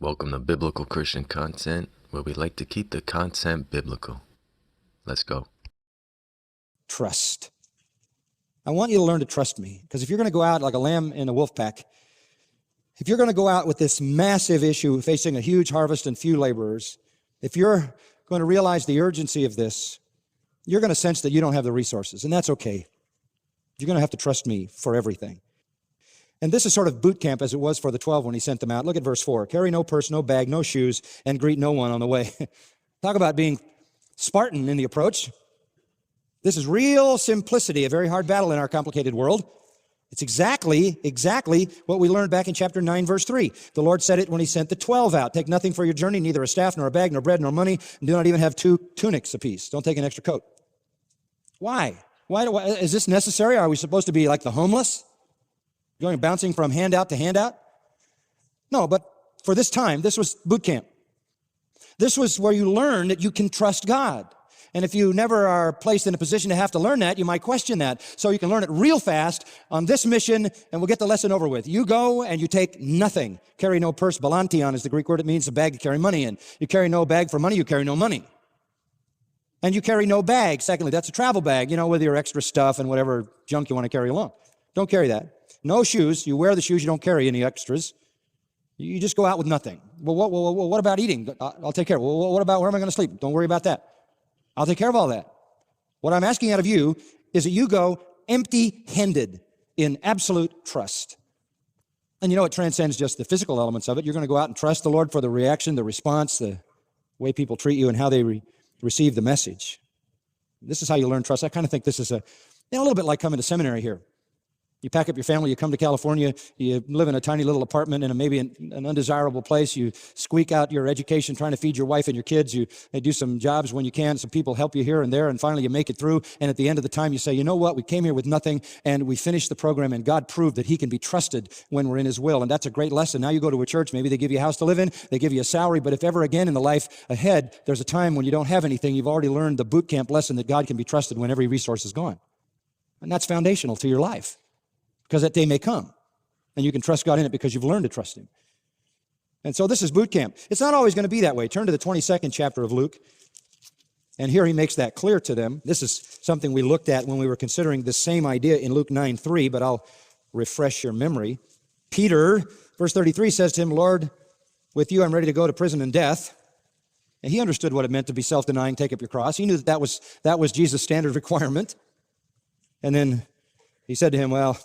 Welcome to Biblical Christian Content, where we like to keep the content biblical. Let's go. Trust. I want you to learn to trust me, because if you're going to go out like a lamb in a wolf pack, if you're going to go out with this massive issue facing a huge harvest and few laborers, if you're going to realize the urgency of this, you're going to sense that you don't have the resources, and that's okay. You're going to have to trust me for everything. And this is sort of boot camp as it was for the 12 when he sent them out. Look at verse 4. Carry no purse, no bag, no shoes, and greet no one on the way. Talk about being Spartan in the approach. This is real simplicity, a very hard battle in our complicated world. It's exactly what we learned back in chapter 9, verse 3. The Lord said it when he sent the 12 out. Take nothing for your journey, neither a staff, nor a bag, nor bread, nor money, and do not even have 2 tunics apiece. Don't take an extra coat. Why? Why is this necessary? Are we supposed to be like the homeless? Going bouncing from handout to handout? No, but for this time, this was boot camp. This was where you learn that you can trust God. And if you never are placed in a position to have to learn that, you might question that. So you can learn it real fast on this mission, and we'll get the lesson over with. You go and you take nothing. Carry no purse. Balantion is the Greek word. It means a bag to carry money in. You carry no bag for money, you carry no money. And you carry no bag. Secondly, that's a travel bag, with your extra stuff and whatever junk you want to carry along. Don't carry that. No shoes. You wear the shoes. You don't carry any extras. You just go out with nothing. Well, what about eating? I'll take care of it. Well, what about where am I going to sleep? Don't worry about that. I'll take care of all that. What I'm asking out of you is that you go empty-handed in absolute trust. And it transcends just the physical elements of it. You're going to go out and trust the Lord for the reaction, the response, the way people treat you, and how they receive the message. This is how you learn trust. I kind of think this is a little bit like coming to seminary here. You pack up your family, you come to California, you live in a tiny little apartment in maybe an undesirable place. You squeak out your education trying to feed your wife and your kids. You do some jobs when you can. Some people help you here and there, and finally you make it through. And at the end of the time, you say, you know what? We came here with nothing, and we finished the program, and God proved that he can be trusted when we're in his will. And that's a great lesson. Now you go to a church, maybe they give you a house to live in, they give you a salary, but if ever again in the life ahead, there's a time when you don't have anything, you've already learned the boot camp lesson that God can be trusted when every resource is gone. And that's foundational to your life. Because that day may come, and you can trust God in it because you've learned to trust him. And so this is boot camp. It's not always going to be that way. Turn to the 22nd chapter of Luke, and here he makes that clear to them. This is something we looked at when we were considering the same idea in Luke 9:3, but I'll refresh your memory. Peter, verse 33, says to him, Lord, with you I'm ready to go to prison and death. And he understood what it meant to be self-denying, take up your cross. He knew that was Jesus' standard requirement. And then he said to him, well,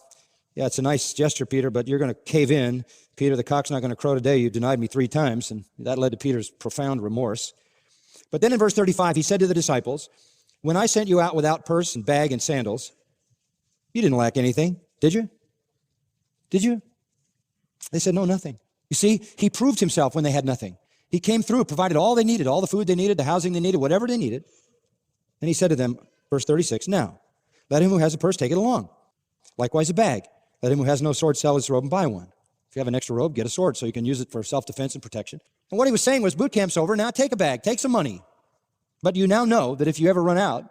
yeah, it's a nice gesture, Peter, but you're going to cave in. Peter, the cock's not going to crow today. You denied me 3 times. And that led to Peter's profound remorse. But then in verse 35, he said to the disciples, when I sent you out without purse and bag and sandals, you didn't lack anything, did you? Did you? They said, no, nothing. You see, he proved himself when they had nothing. He came through, provided all they needed, all the food they needed, the housing they needed, whatever they needed. And he said to them, verse 36, now, let him who has a purse take it along. Likewise, a bag. Let him who has no sword sell his robe and buy one. If you have an extra robe, get a sword so you can use it for self-defense and protection. And what he was saying was, boot camp's over, now take a bag, take some money. But you now know that if you ever run out,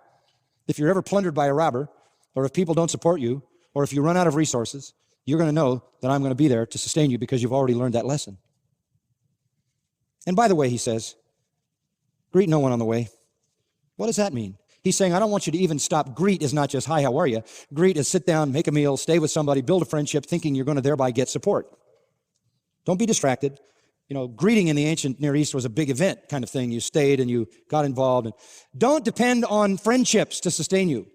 if you're ever plundered by a robber, or if people don't support you, or if you run out of resources, you're going to know that I'm going to be there to sustain you because you've already learned that lesson. And by the way, he says, greet no one on the way. What does that mean? He's saying, I don't want you to even stop. Greet is not just, hi, how are you? Greet is sit down, make a meal, stay with somebody, build a friendship, thinking you're going to thereby get support. Don't be distracted. Greeting in the ancient Near East was a big event kind of thing. You stayed and you got involved. And don't depend on friendships to sustain you.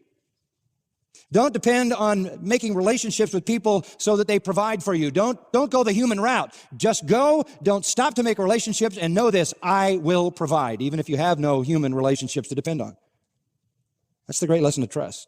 Don't depend on making relationships with people so that they provide for you. Don't go the human route. Just go, don't stop to make relationships, and know this, I will provide, even if you have no human relationships to depend on. That's the great lesson of trust.